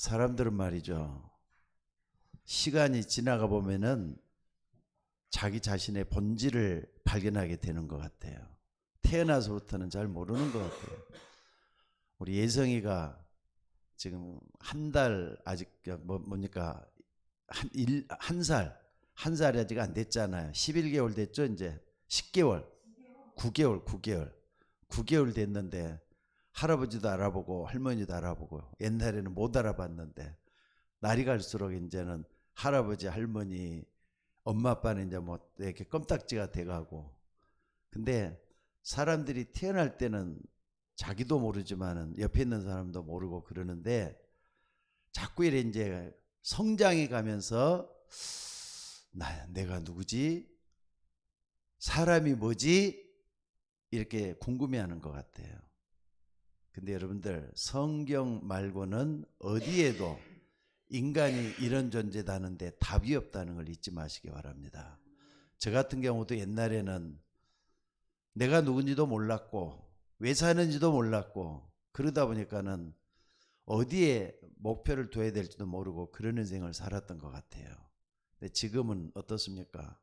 사람들은 말이죠. 시간이 지나가 보면은 자기 자신의 본질을 발견하게 되는 것 같아요. 태어나서부터는 잘 모르는 것 같아요. 우리 예성이가 지금 한 달 아직 뭡니까 한 살이 아직 안 됐잖아요. 11개월 됐죠. 이제 10개월 9개월 됐는데 할아버지도 알아보고 할머니도 알아보고 옛날에는 못 알아봤는데 날이 갈수록 이제는 할아버지 할머니 엄마 아빠는 이제 뭐 이렇게 껌딱지가 돼가고. 근데 사람들이 태어날 때는 자기도 모르지만은 옆에 있는 사람도 모르고 그러는데 자꾸 이래 이제 성장해 가면서 내가 누구지? 사람이 뭐지? 이렇게 궁금해하는 것 같아요. 근데 여러분들 성경 말고는 어디에도 인간이 이런 존재다는데 답이 없다는 걸 잊지 마시기 바랍니다. 저 같은 경우도 옛날에는 내가 누군지도 몰랐고 왜 사는지도 몰랐고 그러다 보니까는 어디에 목표를 둬야 될지도 모르고 그런 인생을 살았던 것 같아요. 근데 지금은 어떻습니까?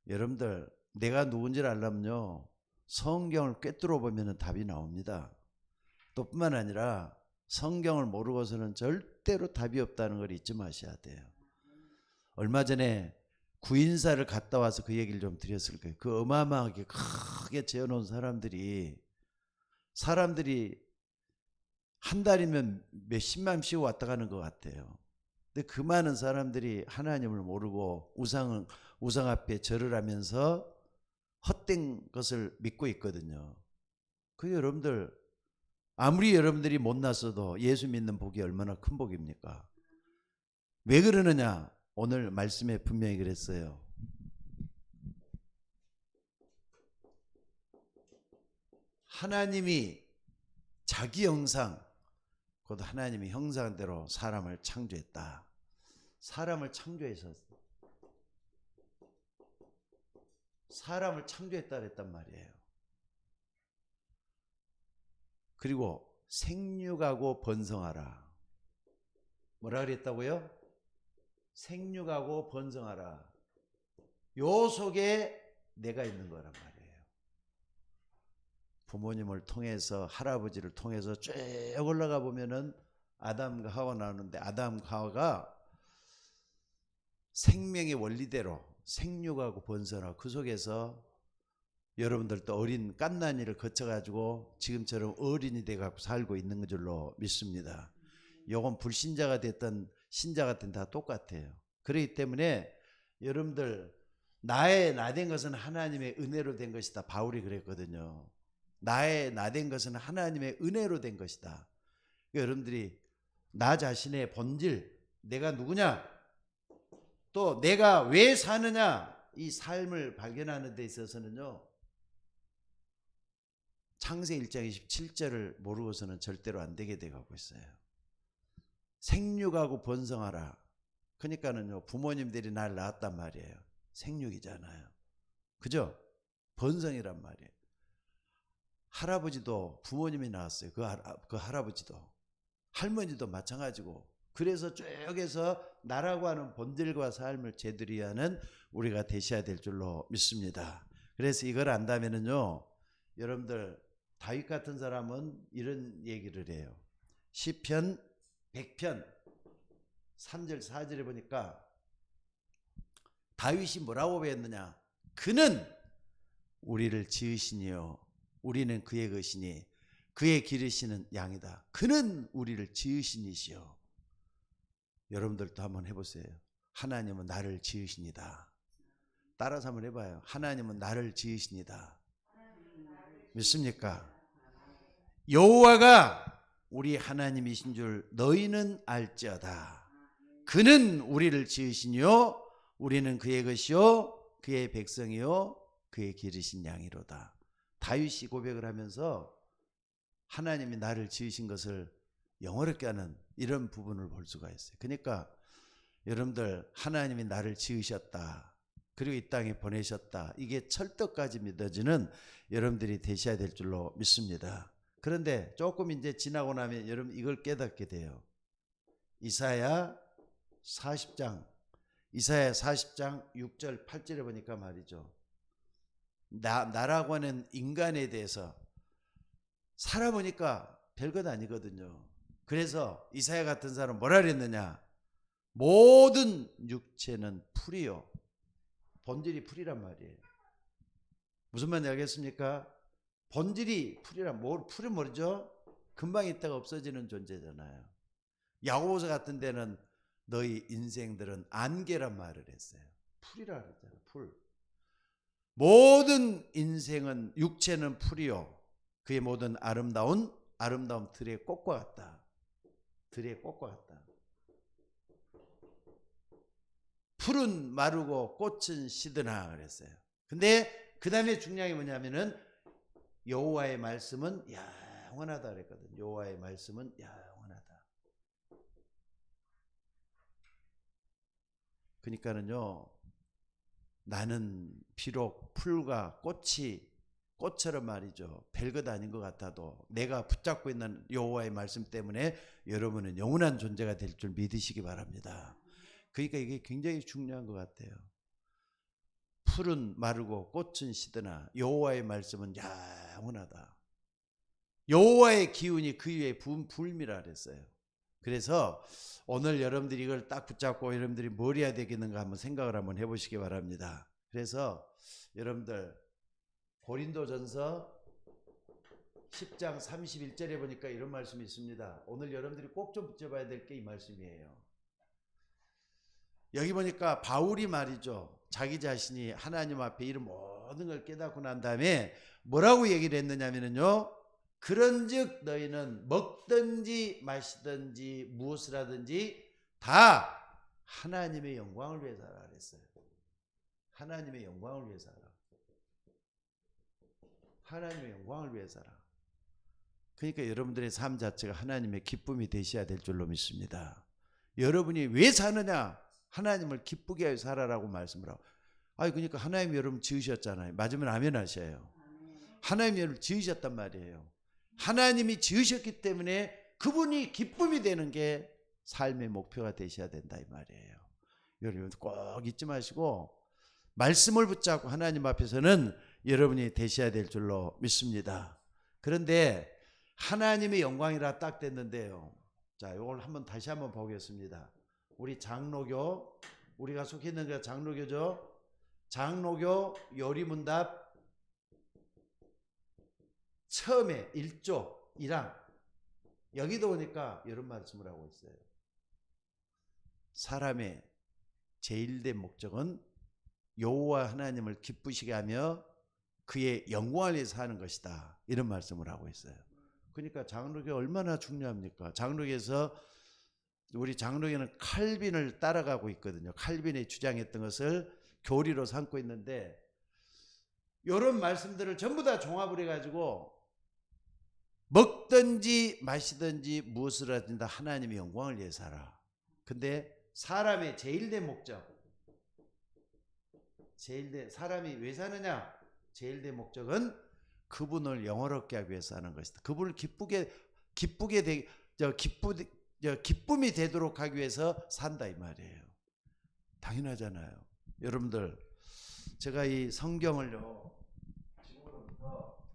여러분들 내가 누군지를 알려면요 성경을 꿰뚫어 보면 답이 나옵니다. 또 뿐만 아니라 성경을 모르고서는 절대로 답이 없다는 걸 잊지 마셔야 돼요. 얼마 전에 구인사를 갔다 와서 그 얘기를 좀 드렸을 거예요. 그 어마어마하게 크게 재어놓은 사람들이 한 달이면 몇십만씩 왔다 가는 것 같아요. 근데 그 많은 사람들이 하나님을 모르고 우상 앞에 절을 하면서 헛된 것을 믿고 있거든요. 그 여러분들 아무리 여러분들이 못났어도 예수 믿는 복이 얼마나 큰 복입니까? 왜 그러느냐? 오늘 말씀에 분명히 그랬어요. 하나님이 자기 형상, 곧 하나님의 형상대로 사람을 창조했다. 사람을 창조했다 그랬단 말이에요. 그리고 생육하고 번성하라. 뭐라 그랬다고요? 생육하고 번성하라. 요 속에 내가 있는 거란 말이에요. 부모님을 통해서 할아버지를 통해서 쭉 올라가 보면은 아담과 하와 나오는데 아담과 하와가 생명의 원리대로 생육하고 번성하고 그 속에서 여러분들도 어린 갓난이를 거쳐가지고 지금처럼 어린이 돼가지고 살고 있는 줄로 믿습니다. 요건 불신자가 됐든 신자가 됐든 다 똑같아요. 그렇기 때문에 여러분들 나된 것은 하나님의 은혜로 된 것이다. 바울이 그랬거든요. 나된 것은 하나님의 은혜로 된 것이다. 그러니까 여러분들이 나 자신의 본질, 내가 누구냐, 또 내가 왜 사느냐, 이 삶을 발견하는 데 있어서는요 창세기 1장 27절을 모르고서는 절대로 안 되게 돼가고 있어요. 생육하고 번성하라. 그러니까는요 부모님들이 날 낳았단 말이에요. 생육이잖아요. 그죠? 번성이란 말이에요. 할아버지도 부모님이 낳았어요. 그 할아버지도 할머니도 마찬가지고. 그래서 쭉해서 나라고 하는 본질과 삶을 제대로 하는 우리가 되셔야 될 줄로 믿습니다. 그래서 이걸 안다면은요 여러분들 다윗 같은 사람은 이런 얘기를 해요. 시편 100편 3절 4절에 보니까 다윗이 뭐라고 배웠느냐? 그는 우리를 지으시니요 우리는 그의 것이니 그의 기르시는 양이다. 그는 우리를 지으시니시요. 여러분들도 한번 해보세요. 하나님은 나를 지으시니다. 따라서 한번 해봐요. 하나님은 나를 지으시니다. 믿습니까? 여호와가 우리 하나님이신 줄 너희는 알지어다. 그는 우리를 지으시니요 우리는 그의 것이요 그의 백성이요 그의 기르신 양이로다. 다윗이 고백을 하면서 하나님이 나를 지으신 것을 영어롭게 하는 이런 부분을 볼 수가 있어요. 그러니까 여러분들 하나님이 나를 지으셨다. 그리고 이 땅에 보내셨다. 이게 철떡까지 믿어지는 여러분들이 되셔야 될 줄로 믿습니다. 그런데 조금 이제 지나고 나면 여러분 이걸 깨닫게 돼요. 이사야 40장 6절 8절에 보니까 말이죠. 나라고 하는 인간에 대해서 살아보니까 별것 아니거든요. 그래서 이사야 같은 사람 뭐라 그랬느냐? 모든 육체는 풀이요. 본질이 풀이란 말이에요. 무슨 말인지 알겠습니까? 본질이 풀이란, 풀이 뭐죠? 금방 있다가 없어지는 존재잖아요. 야고보서 같은 데는 너희 인생들은 안개란 말을 했어요. 풀이라 그랬잖아요. 풀. 모든 인생은, 육체는 풀이요. 그의 모든 아름다움 들의 꽃과 같다. 들의 꽃과 같다. 풀은 마르고 꽃은 시드나 그랬어요. 근데 그 다음에 중요한 게 뭐냐면은 여호와의 말씀은 영원하다 그랬거든. 여호와의 말씀은 영원하다. 그러니까는요, 나는 비록 풀과 꽃처럼 말이죠, 별것 아닌 것 같아도 내가 붙잡고 있는 여호와의 말씀 때문에 여러분은 영원한 존재가 될 줄 믿으시기 바랍니다. 그러니까 이게 굉장히 중요한 것 같아요. 풀은 마르고 꽃은 시드나 여호와의 말씀은 영원하다. 여호와의 기운이 그 위에 불미라 그랬어요. 그래서 오늘 여러분들이 이걸 딱 붙잡고 여러분들이 뭘 해야 되겠는가 한번 생각을 한번 해보시기 바랍니다. 그래서 여러분들 고린도전서 10장 31절에 보니까 이런 말씀이 있습니다. 오늘 여러분들이 꼭 좀 붙잡아야 될 게 이 말씀이에요. 여기 보니까 바울이 말이죠, 자기 자신이 하나님 앞에 이런 모든 걸 깨닫고 난 다음에 뭐라고 얘기를 했느냐면요, 그런즉 너희는 먹든지 마시든지 무엇을 하든지 다 하나님의 영광을 위해서 하라 그랬어요. 하나님의 영광을 위해서 하라. 하나님의 영광을 위해서 하라. 그러니까 여러분들의 삶 자체가 하나님의 기쁨이 되셔야 될 줄로 믿습니다. 여러분이 왜 사느냐? 하나님을 기쁘게 하여 살아라고 말씀을 하고. 그러니까 하나님이 여러분 지으셨잖아요. 맞으면 아멘 하셔요. 하나님이 여러분 지으셨단 말이에요. 하나님이 지으셨기 때문에 그분이 기쁨이 되는 게 삶의 목표가 되셔야 된다 이 말이에요. 여러분 꼭 잊지 마시고 말씀을 붙잡고 하나님 앞에서는 여러분이 되셔야 될 줄로 믿습니다. 그런데 하나님의 영광이라 딱 됐는데요. 자, 이걸 다시 한번 보겠습니다. 우리 장로교, 우리가 속해 있는 게 장로교죠. 장로교 요리문답 처음에 1조 1항 여기도 보니까 이런 말씀을 하고 있어요. 사람의 제일된 목적은 여호와 하나님을 기쁘시게 하며 그의 영광을 위해서 하는 것이다. 이런 말씀을 하고 있어요. 그러니까 장로교 얼마나 중요합니까? 장로교에서 우리 장로교는 칼빈을 따라가고 있거든요. 칼빈이 주장했던 것을 교리로 삼고 있는데 이런 말씀들을 전부 다 종합을 해가지고 먹든지 마시든지 무엇을 하든지 다 하나님의 영광을 위해서 하라. 근데 사람의 제일된 목적, 사람이 왜 사느냐? 제일된 목적은 그분을 영화롭게 하기 위해서 하는 것이다. 그분을 기쁨이 되도록 하기 위해서 산다 이 말이에요. 당연하잖아요. 여러분들, 제가 이 성경을요, 지금으로부터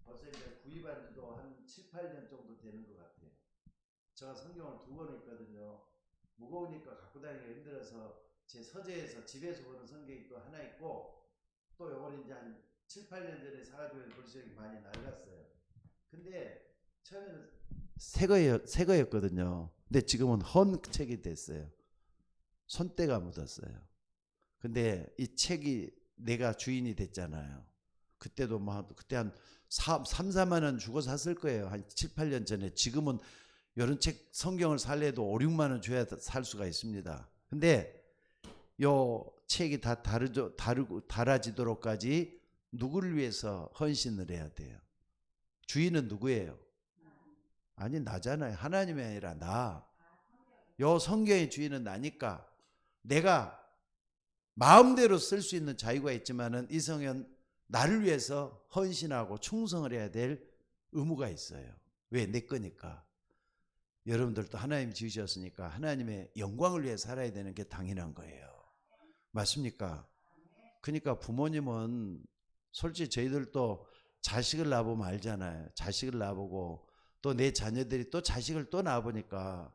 벌써 이제 구입한 지도 한 7, 8년 정도 되는 것 같아요. 제가 성경을 2권 있거든요. 무거우니까 갖고 다니기가 힘들어서 제 서재에서 집에서 보는 성경이 또 하나 있고, 또 요거는 이제 한 7, 8년 전에 사가지고 벌써 많이 낡았어요. 근데 처음에는 새 거였거든요. 근데 지금은 헌 책이 됐어요. 손때가 묻었어요. 근데 이 책이 내가 주인이 됐잖아요. 그때도 그때 한 3, 4만 원 주고 샀을 거예요. 한 7, 8년 전에. 지금은 이런 책 성경을 살래도 5, 6만 원 줘야 살 수가 있습니다. 근데 요 책이 다 달아지도록까지 누구를 위해서 헌신을 해야 돼요? 주인은 누구예요? 아니, 나잖아요. 하나님이 아니라 나. 요 성경의 주인은 나니까 내가 마음대로 쓸 수 있는 자유가 있지만은 이 성경은 나를 위해서 헌신하고 충성을 해야 될 의무가 있어요. 왜? 내 거니까. 여러분들도 하나님 지으셨으니까 하나님의 영광을 위해 살아야 되는 게 당연한 거예요. 맞습니까? 그러니까 부모님은 솔직히 저희들도 자식을 낳아보면 알잖아요. 자식을 낳아보고 또 내 자녀들이 또 자식을 또 낳아보니까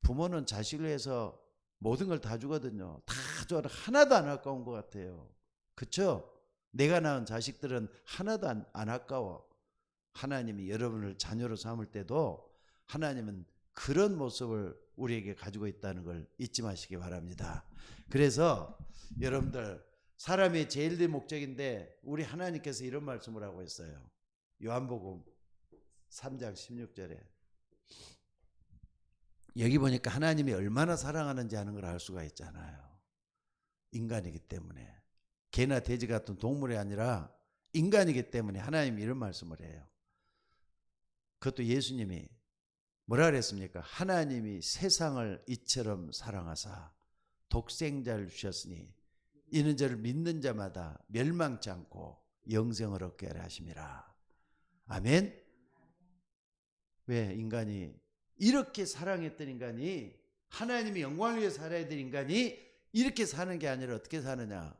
부모는 자식을 위해서 모든 걸 다 주거든요. 다 줘도 하나도 안 아까운 것 같아요. 그렇죠? 내가 낳은 자식들은 하나도 안 아까워. 하나님이 여러분을 자녀로 삼을 때도 하나님은 그런 모습을 우리에게 가지고 있다는 걸 잊지 마시기 바랍니다. 그래서 여러분들 사람의 제일 된 목적인데 우리 하나님께서 이런 말씀을 하고 있어요. 요한복음 3장 16절에 여기 보니까 하나님이 얼마나 사랑하는지 하는 걸 알 수가 있잖아요. 인간이기 때문에 개나 돼지 같은 동물이 아니라 인간이기 때문에 하나님이 이런 말씀을 해요. 그것도 예수님이 뭐라 그랬습니까? 하나님이 세상을 이처럼 사랑하사 독생자를 주셨으니 이는 저를 믿는 자마다 멸망치 않고 영생을 얻게 하려 하심이라. 아멘. 왜 인간이 이렇게 사랑했던 인간이 하나님이 영광을 위해 살아야 될 인간이 이렇게 사는 게 아니라 어떻게 사느냐?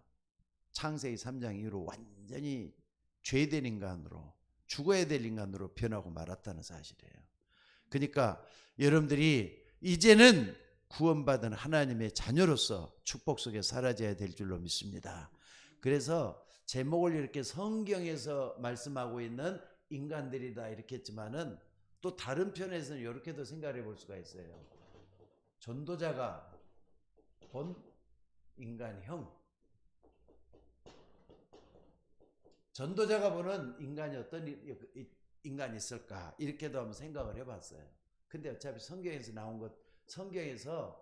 창세기 3장 이후로 완전히 죄된 인간으로 죽어야 될 인간으로 변하고 말았다는 사실이에요. 그러니까 여러분들이 이제는 구원받은 하나님의 자녀로서 축복 속에 사라져야 될 줄로 믿습니다. 그래서 제목을 이렇게 성경에서 말씀하고 있는 인간들이다 이렇게 했지만은 또 다른 편에서는 이렇게도 생각해 볼 수가 있어요. 전도자가 본 인간형, 전도자가 보는 인간이 어떤 인간이 있을까 이렇게도 한번 생각을 해봤어요. 근데 어차피 성경에서 나온 것, 성경에서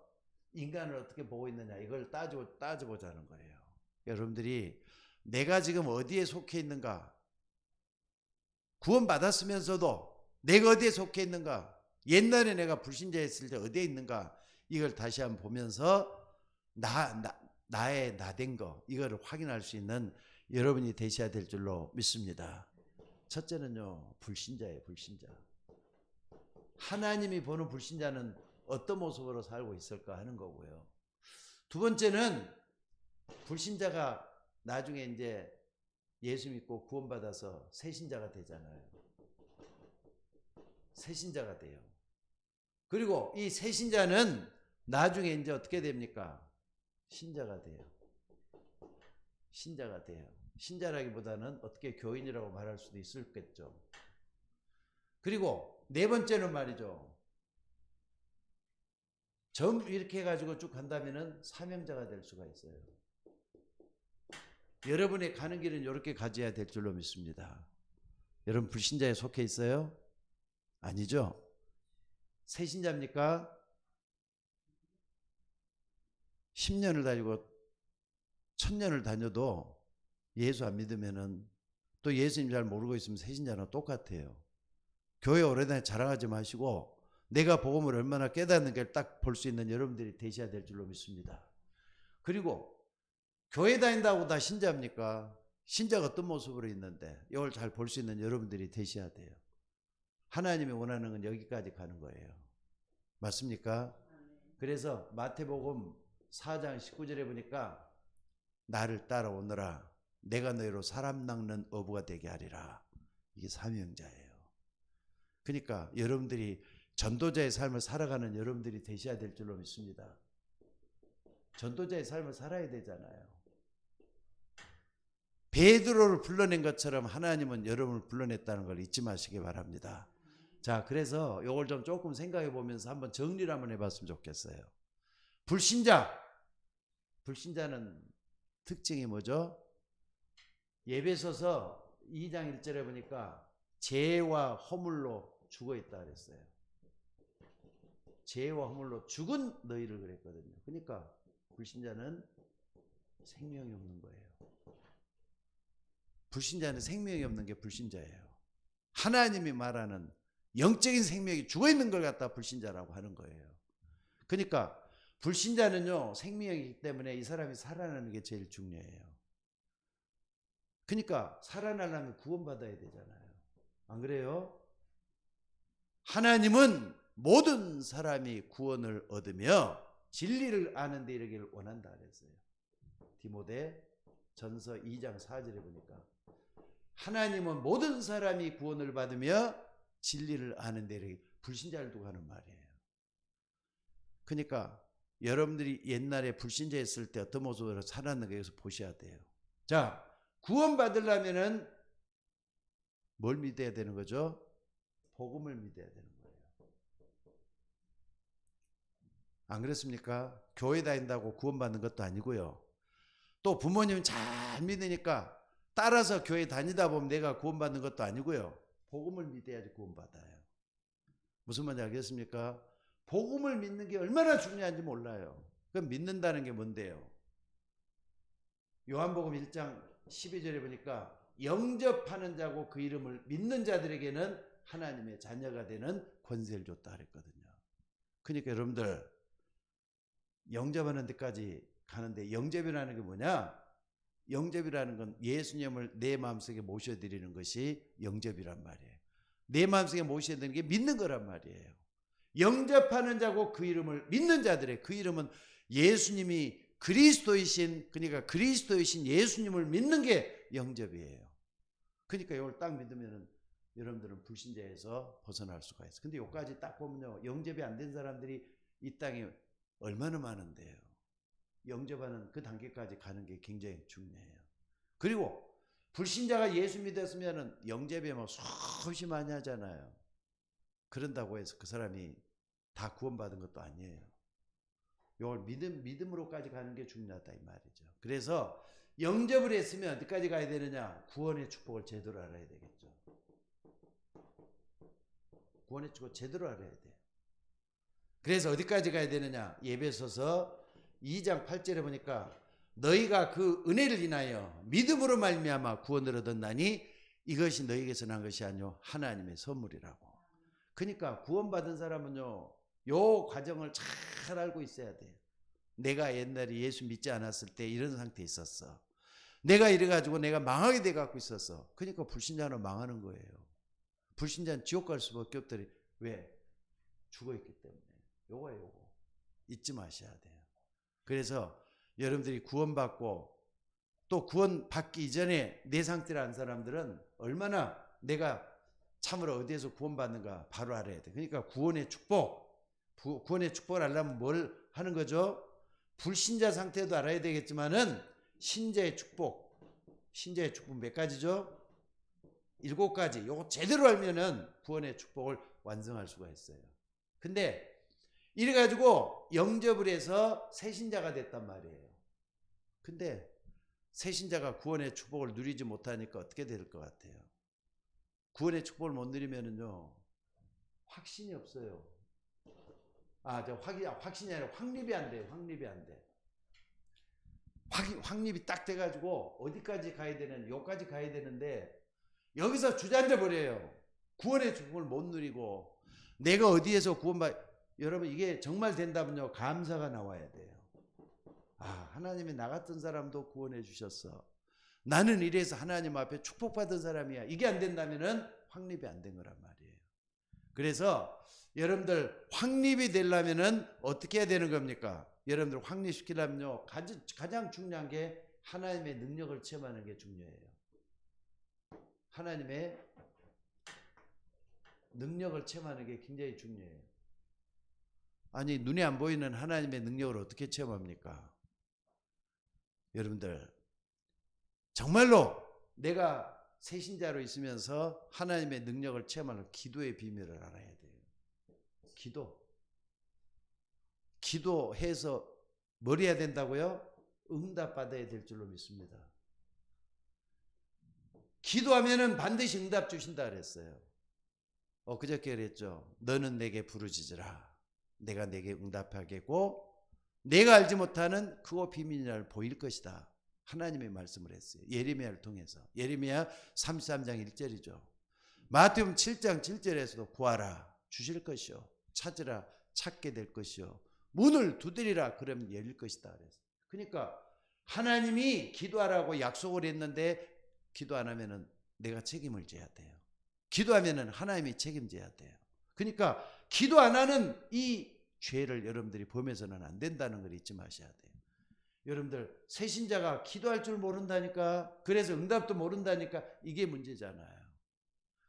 인간을 어떻게 보고 있느냐 이걸 따져보자는 거예요. 여러분들이 내가 지금 어디에 속해 있는가, 구원받았으면서도 내가 어디에 속해 있는가, 옛날에 내가 불신자였을 때 어디에 있는가, 이걸 다시 한번 보면서 나의 나된 거 이거를 확인할 수 있는 여러분이 되셔야 될 줄로 믿습니다. 첫째는요, 불신자예요. 불신자. 하나님이 보는 불신자는 어떤 모습으로 살고 있을까 하는 거고요. 두 번째는 불신자가 나중에 이제 예수 믿고 구원받아서 새신자가 되잖아요. 새신자가 돼요. 그리고 이 새신자는 나중에 이제 어떻게 됩니까? 신자가 돼요. 신자가 돼요. 신자라기보다는 어떻게 교인이라고 말할 수도 있을겠죠. 그리고 네 번째는 말이죠. 이렇게 해가지고 쭉 간다면은 사명자가 될 수가 있어요. 여러분의 가는 길은 이렇게 가져야 될 줄로 믿습니다. 여러분 불신자에 속해 있어요? 아니죠? 새신자입니까? 10년을 다니고 1000년을 다녀도 예수 안 믿으면은 또 예수님 잘 모르고 있으면 새신자랑 똑같아요. 교회 오래다니 자랑하지 마시고 내가 복음을 얼마나 깨닫는가를 딱 볼 수 있는 여러분들이 되셔야 될 줄로 믿습니다. 그리고 교회 다닌다고 다 신자입니까? 신자가 어떤 모습으로 있는데 이걸 잘 볼 수 있는 여러분들이 되셔야 돼요. 하나님이 원하는 건 여기까지 가는 거예요. 맞습니까? 그래서 마태복음 4장 19절에 보니까 나를 따라오너라 내가 너희로 사람 낚는 어부가 되게 하리라. 이게 사명자예요. 그러니까 여러분들이 전도자의 삶을 살아가는 여러분들이 되셔야 될 줄로 믿습니다. 전도자의 삶을 살아야 되잖아요. 베드로를 불러낸 것처럼 하나님은 여러분을 불러냈다는 걸 잊지 마시기 바랍니다. 자, 그래서 이걸 좀 조금 생각해 보면서 한번 정리를 한번 해봤으면 좋겠어요. 불신자는 특징이 뭐죠? 에베소서 2장 1절에 보니까 죄와 허물로 죽어 있다 그랬어요. 죄와 허물로 죽은 너희를 그랬거든요. 그러니까 불신자는 생명이 없는 거예요. 불신자는 생명이 없는 게 불신자예요. 하나님이 말하는 영적인 생명이 죽어 있는 걸 갖다 불신자라고 하는 거예요. 그러니까 불신자는요, 생명이기 때문에 이 사람이 살아나는 게 제일 중요해요. 그러니까 살아나려면 구원받아야 되잖아요. 안 그래요? 하나님은 모든 사람이 구원을 얻으며 진리를 아는 데 이르기를 원한다 그랬어요. 디모데 전서 2장 4절에 보니까 하나님은 모든 사람이 구원을 받으며 진리를 아는 데 이르기를, 불신자를 두고 하는 말이에요. 그러니까 여러분들이 옛날에 불신자였을 때 어떤 모습으로 살았는가 여기서 보셔야 돼요. 자, 구원 받으려면은 뭘 믿어야 되는 거죠? 복음을 믿어야 되는 거예요. 안 그렇습니까? 교회 다닌다고 구원받는 것도 아니고요. 또 부모님 잘 믿으니까 따라서 교회 다니다 보면 내가 구원받는 것도 아니고요. 복음을 믿어야지 구원받아요. 무슨 말인지 알겠습니까? 복음을 믿는 게 얼마나 중요한지 몰라요. 그럼 믿는다는 게 뭔데요? 요한복음 1장 12절에 보니까 영접하는 자고 그 이름을 믿는 자들에게는 하나님의 자녀가 되는 권세를 줬다 그랬거든요. 그러니까 여러분들 영접하는 데까지 가는데, 영접이라는 게 뭐냐? 영접이라는 건 예수님을 내 마음속에 모셔드리는 것이 영접이란 말이에요. 내 마음속에 모셔드리는 게 믿는 거란 말이에요. 영접하는 자고 그 이름을 믿는 자들의, 그 이름은 예수님이 그리스도이신, 그러니까 그리스도이신 예수님을 믿는 게 영접이에요. 그러니까 이걸 딱 믿으면 여러분들은 불신자에서 벗어날 수가 있어요. 근데 여기까지 딱 보면요, 영접이 안 된 사람들이 이 땅에 얼마나 많은데요. 영접하는 그 단계까지 가는 게 굉장히 중요해요. 그리고 불신자가 예수 믿었으면 영접에 뭐 수없이 많이 하잖아요. 그런다고 해서 그 사람이 다 구원받은 것도 아니에요. 이걸 믿음으로까지 가는 게 중요하다 이 말이죠. 그래서 영접을 했으면 어디까지 가야 되느냐? 구원의 축복을 제대로 알아야 되겠죠. 구원의 축복을 제대로 알아야 돼요. 그래서 어디까지 가야 되느냐? 에베소서 2장 8절에 보니까 너희가 그 은혜를 인하여 믿음으로 말미암아 구원을 얻었나니 이것이 너희에게서 난 것이 아니요 하나님의 선물이라고. 그러니까 구원받은 사람은요, 요 과정을 잘 알고 있어야 돼요. 내가 옛날에 예수 믿지 않았을 때 이런 상태에 있었어. 내가 이래가지고 내가 망하게 돼갖고 있었어. 그러니까 불신자는 망하는 거예요. 불신자는 지옥 갈 수밖에 없더니 왜? 죽어있기 때문에. 요거 잊지 마셔야 돼요. 그래서 여러분들이 구원받고 또 구원받기 이전에 내 상태를 안 사람들은 얼마나 내가 참으로 어디에서 구원받는가 바로 알아야 돼. 그러니까 구원의 축복을 알려면 뭘 하는 거죠? 불신자 상태도 알아야 되겠지만은 신자의 축복 몇 가지죠? 7가지. 요거 제대로 알면은 구원의 축복을 완성할 수가 있어요. 근데 이래가지고 영접을 해서 새신자가 됐단 말이에요. 근데 새신자가 구원의 축복을 누리지 못하니까 어떻게 될 것 같아요? 구원의 축복을 못 누리면은요, 확신이 없어요. 확신이 아니라 확립이 안 돼요. 확립이 안 돼. 확립이 딱 돼가지고 어디까지 가야 되는, 여기까지 가야 되는데 여기서 주저앉아 버려요. 구원의 축복을 못 누리고 내가 어디에서 여러분 이게 정말 된다면요, 감사가 나와야 돼요. 하나님이 나 같은 사람도 구원해 주셨어. 나는 이래서 하나님 앞에 축복받은 사람이야. 이게 안 된다면은 확립이 안 된 거란 말이에요. 그래서 여러분들 확립이 되려면은 어떻게 해야 되는 겁니까? 여러분들 확립시키려면요, 가장 중요한 게 하나님의 능력을 체험하는 게 중요해요. 하나님의 능력을 체험하는 게 굉장히 중요해요. 아니, 눈에 안 보이는 하나님의 능력을 어떻게 체험합니까? 여러분들 정말로 내가 새신자로 있으면서 하나님의 능력을 체험하는 기도의 비밀을 알아야 돼요. 기도해서 뭘 해야 된다고요? 응답받아야 될 줄로 믿습니다. 기도하면은 반드시 응답 주신다 그랬어요. 그저께 그랬죠. 너는 내게 부르짖으라. 내가 내게 응답하겠고 내가 알지 못하는 그거 비밀을 보일 것이다. 하나님의 말씀을 했어요. 예레미야를 통해서. 예레미야 33장 1절이죠. 마태복음 7장 7절에서도 구하라 주실 것이요, 찾으라 찾게 될 것이요, 문을 두드리라 그러면 열릴 것이다 그랬어요. 그러니까 하나님이 기도하라고 약속을 했는데 기도 안 하면은 내가 책임을 져야 돼요. 기도하면은 하나님이 책임져야 돼요. 그러니까 기도 안 하는 이 죄를 여러분들이 범해서는 안 된다는 걸 잊지 마셔야 돼요. 여러분들 새신자가 기도할 줄 모른다니까, 그래서 응답도 모른다니까, 이게 문제잖아요.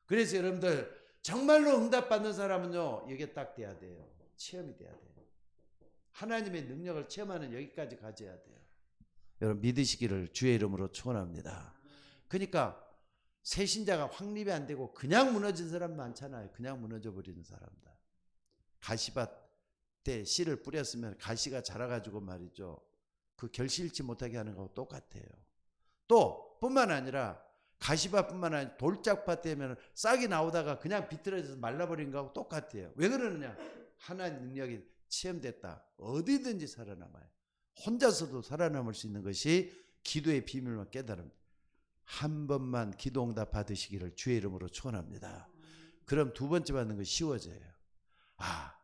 그래서 여러분들 정말로 응답받는 사람은요, 여기에 딱 돼야 돼요. 체험이 돼야 돼요. 하나님의 능력을 체험하는 여기까지 가져야 돼요. 여러분 믿으시기를 주의 이름으로 축원합니다. 그러니까 새신자가 확립이 안 되고 그냥 무너진 사람 많잖아요. 그냥 무너져 버리는 사람들. 가시밭에 씨를 뿌렸으면 가시가 자라가지고 말이죠, 그 결실치 못하게 하는 거하고 똑같아요. 또 뿐만 아니라 가시밭뿐만 아니라 돌짝밭 되면 싹이 나오다가 그냥 비틀어져서 말라버린 거하고 똑같아요. 왜 그러느냐? 하나님 능력이 체험됐다. 어디든지 살아남아요. 혼자서도 살아남을 수 있는 것이 기도의 비밀만 깨달음니다. 한 번만 기도 응답 받으시기를 주의 이름으로 축원합니다. 그럼 두 번째 받는 거 쉬워져요. 아,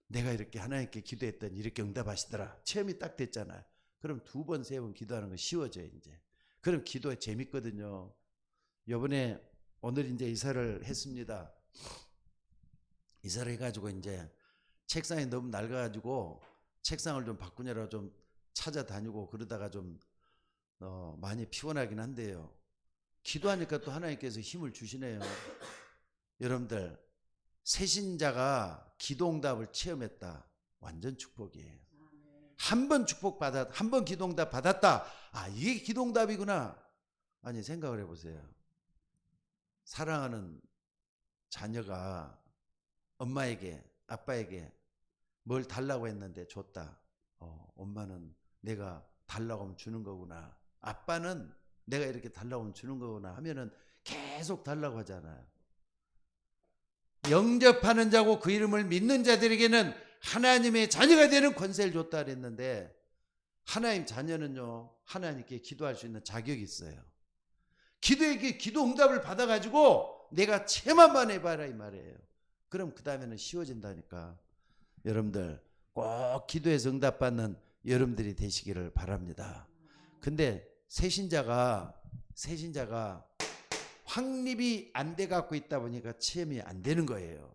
내가 이렇게 하나님께 기도했더니 이렇게 응답하시더라. 체험이 딱 됐잖아요. 그럼 두 번, 세 번 기도하는 거 쉬워져요, 이제. 그럼 기도가 재밌거든요. 요번에 오늘 이제 이사를 했습니다. 이사를 해가지고 이제 책상이 너무 낡아가지고 책상을 좀 바꾸냐고 좀 찾아다니고 그러다가 좀 많이 피곤하긴 한데요. 기도하니까 또 하나님께서 힘을 주시네요. 여러분들 새신자가 기도응답을 체험했다. 완전 축복이에요. 한 번 축복받았다. 한 번 기도응답 받았다. 아, 이게 기도응답이구나. 아니, 생각을 해보세요. 사랑하는 자녀가 엄마에게, 아빠에게 뭘 달라고 했는데 줬다. 엄마는 내가 달라고 하면 주는 거구나. 아빠는 내가 이렇게 달라고 하면 주는 거구나 하면은 계속 달라고 하잖아요. 영접하는 자고 그 이름을 믿는 자들에게는 하나님의 자녀가 되는 권세를 줬다 그랬는데, 하나님 자녀는요, 하나님께 기도할 수 있는 자격이 있어요. 기도 응답을 받아가지고 내가 체험만 해봐라 이 말이에요. 그럼 그 다음에는 쉬워진다니까. 여러분들 꼭 기도해서 응답받는 여러분들이 되시기를 바랍니다. 근데 새신자가 확립이 안 돼 갖고 있다 보니까 체험이 안 되는 거예요.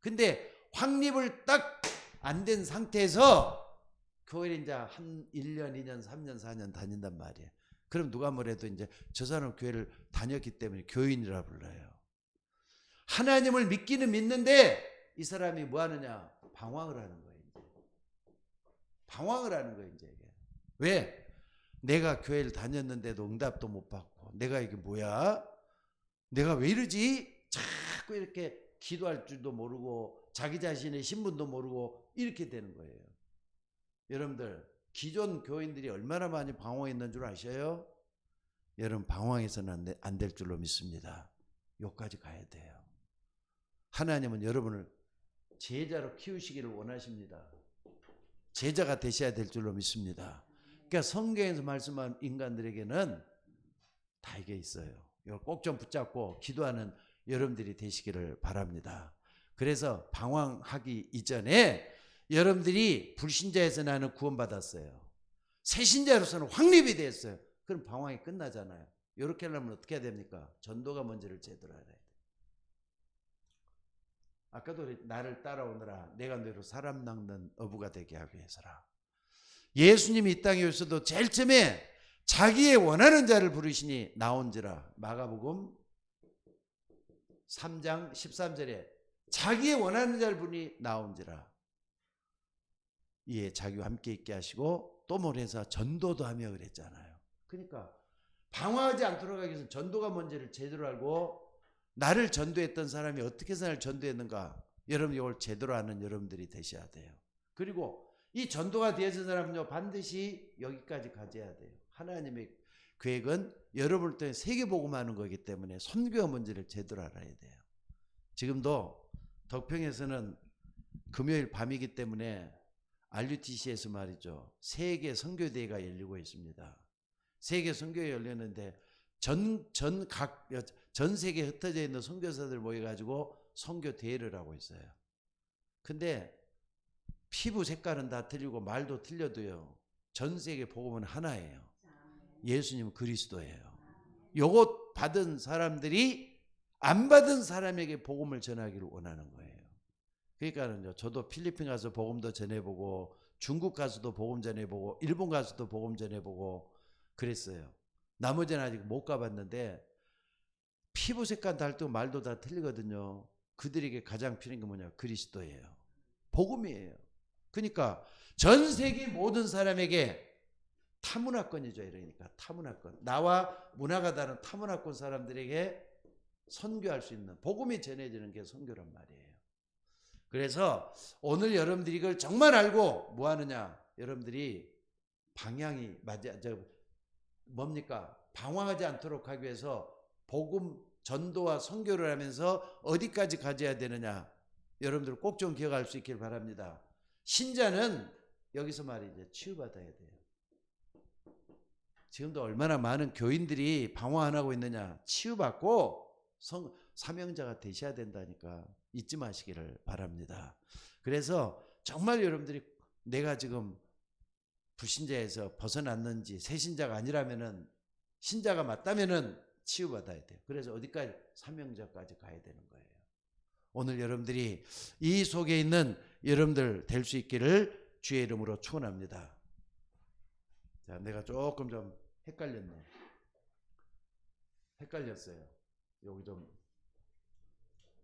근데 확립을 딱 안 된 상태에서 교회에 이제 한 1년, 2년, 3년, 4년 다닌단 말이에요. 그럼 누가 뭐래도 이제 저 사람 교회를 다녔기 때문에 교인이라 불러요. 하나님을 믿기는 믿는데 이 사람이 뭐 하느냐? 방황을 하는 거예요. 방황을 하는 거예요, 이제. 왜? 내가 교회를 다녔는데도 응답도 못 받고, 내가 이게 뭐야? 내가 왜 이러지? 자꾸 이렇게 기도할 줄도 모르고 자기 자신의 신분도 모르고 이렇게 되는 거예요. 여러분들 기존 교인들이 얼마나 많이 방황했는 줄 아셔요? 여러분 방황해서는 안 될 줄로 믿습니다. 여기까지 가야 돼요. 하나님은 여러분을 제자로 키우시기를 원하십니다. 제자가 되셔야 될 줄로 믿습니다. 그러니까 성경에서 말씀한 인간들에게는 다 이게 있어요. 이걸 꼭 좀 붙잡고 기도하는 여러분들이 되시기를 바랍니다. 그래서 방황하기 이전에 여러분들이 불신자에서 나는 구원받았어요. 새신자로서는 확립이 됐어요. 그럼 방황이 끝나잖아요. 이렇게 하려면 어떻게 해야 됩니까? 전도가 뭔지를 제대로 알아야 돼요. 아까도 나를 따라오느라 내가 너로 사람 낚는 어부가 되게 하기 위해서라. 예수님이 이 땅에 오셔도 제일 처음에 자기의 원하는 자를 부르시니 나온지라. 마가복음 3장 13절에 자기의 원하는 자를 부르니 나온지라. 이에 자기와 함께 있게 하시고 또 뭐래서 전도도 하며 그랬잖아요. 그러니까 방황하지 않도록 하기 위해서 전도가 뭔지를 제대로 알고, 나를 전도했던 사람이 어떻게 나를 전도했는가, 여러분 이걸 제대로 아는 여러분들이 되셔야 돼요. 그리고 이 전도가 되어진 사람은요 반드시 여기까지 가져야 돼요. 하나님의 계획은 여러분을 통해 세계복음하는 거기 때문에 선교가 뭔지를 제대로 알아야 돼요. 지금도 덕평에서는 금요일 밤이기 때문에 RUTC에서 말이죠, 세계 선교대회가 열리고 있습니다. 세계 선교회 열렸는데 전 세계에 흩어져 있는 선교사들 모여가지고 선교 대회를 하고 있어요. 근데 피부 색깔은 다 틀리고 말도 틀려도요, 전 세계 복음은 하나예요. 예수님은 그리스도예요. 요것 받은 사람들이 안 받은 사람에게 복음을 전하기를 원하는 거예요. 그러니까는요, 저도 필리핀 가서 복음도 전해보고 중국 가서도 복음 전해보고 일본 가서도 복음 전해보고 그랬어요. 나머지는 아직 못 가봤는데 피부 색깔 달도 말도 다 틀리거든요. 그들에게 가장 필요한 게 뭐냐? 그리스도예요. 복음이에요. 그러니까 전 세계 모든 사람에게 타문화권이죠. 이러니까 타문화권. 나와 문화가 다른 타문화권 사람들에게 선교할 수 있는 복음이 전해지는 게 선교란 말이에요. 그래서 오늘 여러분들이 이걸 정말 알고 뭐 하느냐? 여러분들이 방향이 뭡니까? 방황하지 않도록 하기 위해서 복음 전도와 선교를 하면서 어디까지 가져야 되느냐? 여러분들 꼭 좀 기억할 수 있길 바랍니다. 신자는 여기서 말이죠. 치유받아야 돼요. 지금도 얼마나 많은 교인들이 방황 안 하고 있느냐? 치유받고 사명자가 되셔야 된다니까 잊지 마시기를 바랍니다. 그래서 정말 여러분들이 내가 지금 불신자에서 벗어났는지 새신자가 아니라면은 신자가 맞다면은 치유받아야 돼요. 그래서 어디까지? 사명자까지 가야 되는 거예요. 오늘 여러분들이 이 속에 있는 여러분들 될 수 있기를 주의 이름으로 축원합니다. 자, 내가 조금 좀 헷갈렸네. 헷갈렸어요. 여기 좀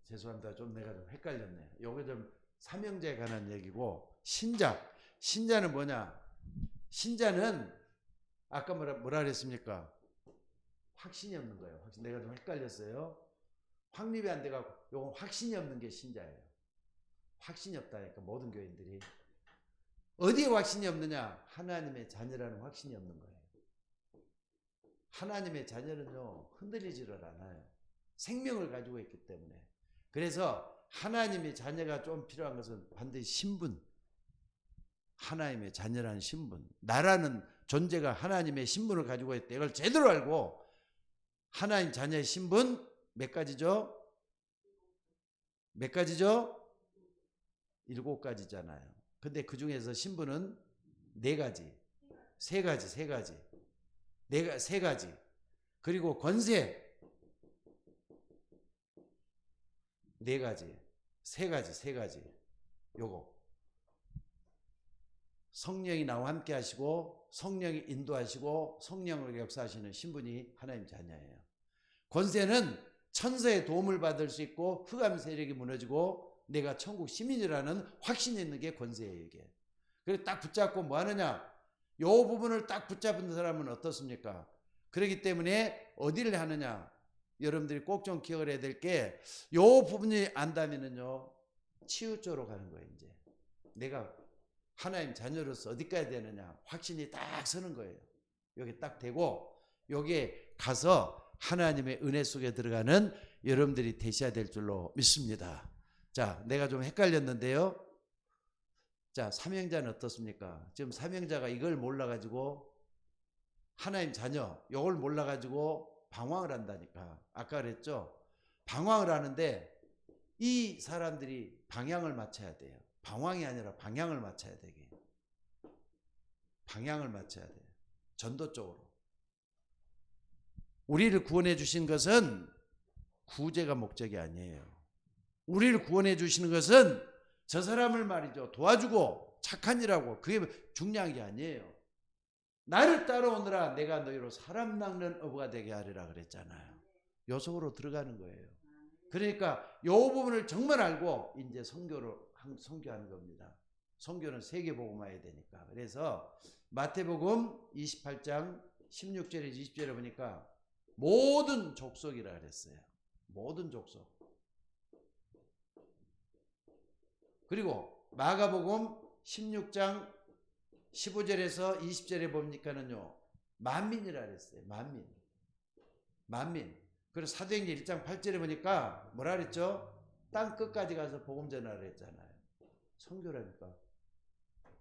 죄송합니다. 좀 내가 좀 헷갈렸네. 여기 좀 사명자에 관한 얘기고 신자는 뭐냐? 신자는 아까 뭐라 그랬습니까? 확신이 없는 거예요. 내가 좀 헷갈렸어요. 확립이 안 돼가지고 요건 확신이 없는 게 신자예요. 확신이 없다니까 모든 교인들이. 어디에 확신이 없느냐? 하나님의 자녀라는 확신이 없는 거예요. 하나님의 자녀는요 흔들리지를 않아요. 생명을 가지고 있기 때문에. 그래서 하나님의 자녀가 좀 필요한 것은 반드시 신분. 하나님의 자녀라는 신분. 나라는 존재가 하나님의 신분을 가지고 있다. 이걸 제대로 알고 하나님 자녀의 신분 몇 가지죠? 몇 가지죠? 7가지잖아요. 근데 그 중에서 신분은 4가지, 3가지. 그리고 권세 4가지, 3가지. 요거. 성령이 나와 함께 하시고 성령이 인도하시고 성령을 역사하시는 신분이 하나님 자녀예요. 권세는 천사의 도움을 받을 수 있고 흑암 세력이 무너지고 내가 천국 시민이라는 확신이 있는 게 권세예요. 이게. 그래서 딱 붙잡고 뭐 하느냐? 요 부분을 딱 붙잡은 사람은 어떻습니까? 그렇기 때문에 어디를 하느냐? 여러분들이 꼭 좀 기억을 해야 될 게 요 부분이 안다면은요 치유 쪽으로 가는 거예요. 이제 내가 하나님 자녀로서 어디 가야 되느냐? 확신이 딱 서는 거예요. 여기 딱 되고 여기에 가서 하나님의 은혜 속에 들어가는 여러분들이 되셔야 될 줄로 믿습니다. 자, 내가 좀 헷갈렸는데요. 자, 사명자는 어떻습니까? 지금 사명자가 이걸 몰라가지고 하나님 자녀, 이걸 몰라가지고 방황을 한다니까. 아까 그랬죠? 방황을 하는데 이 사람들이 방향을 맞춰야 돼요. 방황이 아니라 방향을 맞춰야 되게. 방향을 맞춰야 돼요. 전도 쪽으로. 우리를 구원해 주신 것은 구제가 목적이 아니에요. 우리를 구원해 주시는 것은 저 사람을 말이죠. 도와주고 착한 일하고 그게 중요한 게 아니에요. 나를 따라오느라 내가 너희로 사람 낚는 어부가 되게 하리라 그랬잖아요. 요 속으로 들어가는 거예요. 그러니까 요 부분을 정말 알고 이제 선교하는 겁니다. 선교는 세계복음화해야 되니까. 그래서 마태복음 28장 16절에서 20절에 보니까 모든 족속이라 그랬어요. 모든 족속. 그리고 마가복음 16장 15절에서 20절에 보니까는요 만민이라 그랬어요. 만민. 그리고 사도행전 1장 8절에 보니까 뭐라 그랬죠? 땅 끝까지 가서 복음 전하라 했잖아요. 선교라니까.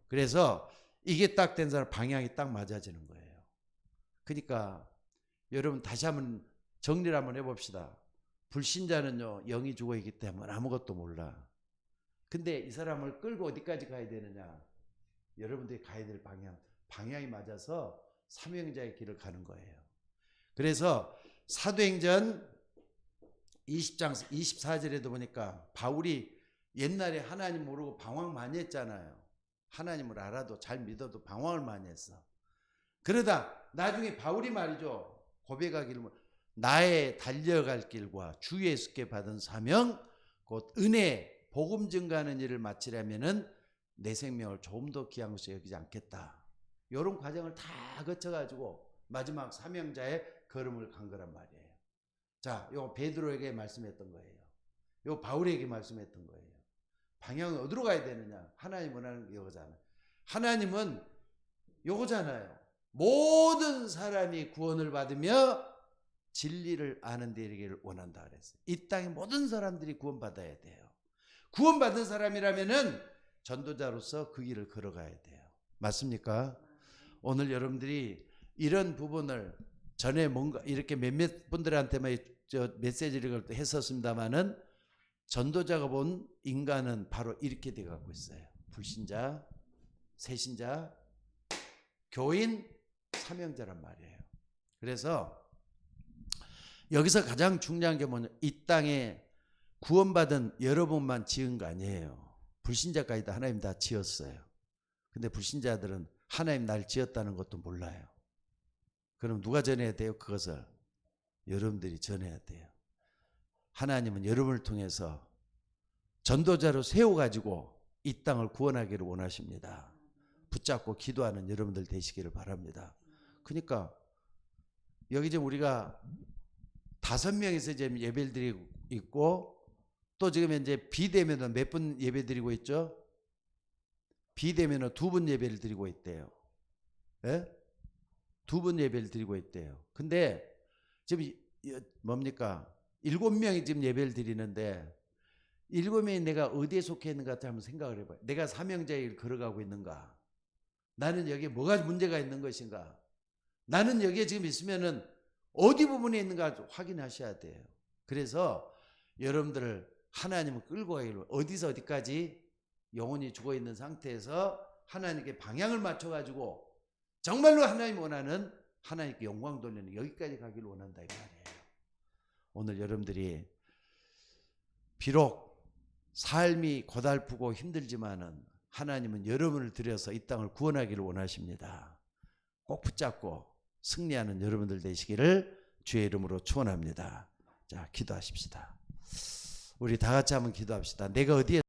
그래서 이게 딱 된 사람 방향이 딱 맞아지는 거예요. 그러니까 여러분 다시 한번 정리를 한번 해봅시다. 불신자는요 영이 죽어있기 때문에 아무것도 몰라. 근데 이 사람을 끌고 어디까지 가야 되느냐? 여러분들이 가야 될 방향이 맞아서 사명자의 길을 가는 거예요. 그래서 사도행전 20장 24절에도 보니까 바울이 옛날에 하나님 모르고 방황 많이 했잖아요. 하나님을 알아도 잘 믿어도 방황을 많이 했어. 그러다 나중에 바울이 말이죠. 고백하기를 나의 달려갈 길과 주 예수께 받은 사명 곧 은혜 복음 증가하는 일을 마치려면은 내 생명을 조금 더 귀한 것이 여기지 않겠다. 이런 과정을 다 거쳐가지고 마지막 사명자의 걸음을 간 거란 말이에요. 자, 요 베드로에게 말씀했던 거예요. 요 바울에게 말씀했던 거예요. 방향은 어디로 가야 되느냐? 하나님 원하는 게 이거잖아요. 하나님은 요거잖아요. 모든 사람이 구원을 받으며 진리를 아는 데 이르기를 원한다 그랬어요. 이 땅의 모든 사람들이 구원받아야 돼요. 구원받은 사람이라면은 전도자로서 그 길을 걸어가야 돼요. 맞습니까? 오늘 여러분들이 이런 부분을 전에 뭔가 이렇게 몇몇 분들한테만 메시지를 했었습니다마는 전도자가 본 인간은 바로 이렇게 돼 갖고 있어요. 불신자, 새신자, 교인, 사명자란 말이에요. 그래서 여기서 가장 중요한 게 뭐냐? 이 땅에 구원받은 여러분만 지은 거 아니에요. 불신자까지도 하나님 다 지었어요. 근데 불신자들은 하나님 날 지었다는 것도 몰라요. 그럼 누가 전해야 돼요? 그것을 여러분들이 전해야 돼요. 하나님은 여러분을 통해서 전도자로 세워가지고 이 땅을 구원하기를 원하십니다. 붙잡고 기도하는 여러분들 되시기를 바랍니다. 그러니까 여기 지금 우리가 5명이서 지금 예배를 드리고 있고 또 지금 이제 비대면은 몇 분 예배 드리고 있죠? 비대면은 2분 예배를 드리고 있대요. 예? 2분 예배를 드리고 있대요. 근데 지금 뭡니까? 7명이 지금 예배를 드리는데 7명이 내가 어디에 속해 있는가 한번 생각을 해봐요. 내가 사명자의 길을 걸어가고 있는가? 나는 여기에 뭐가 문제가 있는 것인가? 나는 여기에 지금 있으면은 어디 부분에 있는가 확인하셔야 돼요. 그래서 여러분들을 하나님을 끌고 가기를 어디서 어디까지 영혼이 죽어있는 상태에서 하나님께 방향을 맞춰가지고 정말로 하나님 원하는 하나님께 영광 돌리는 여기까지 가기를 원한다 이 말이에요. 오늘 여러분들이 비록 삶이 고달프고 힘들지만은 하나님은 여러분을 들여서 이 땅을 구원하기를 원하십니다. 꼭 붙잡고 승리하는 여러분들 되시기를 주의 이름으로 축원합니다. 자, 기도하십시다. 우리 다 같이 한번 기도합시다. 내가 어디에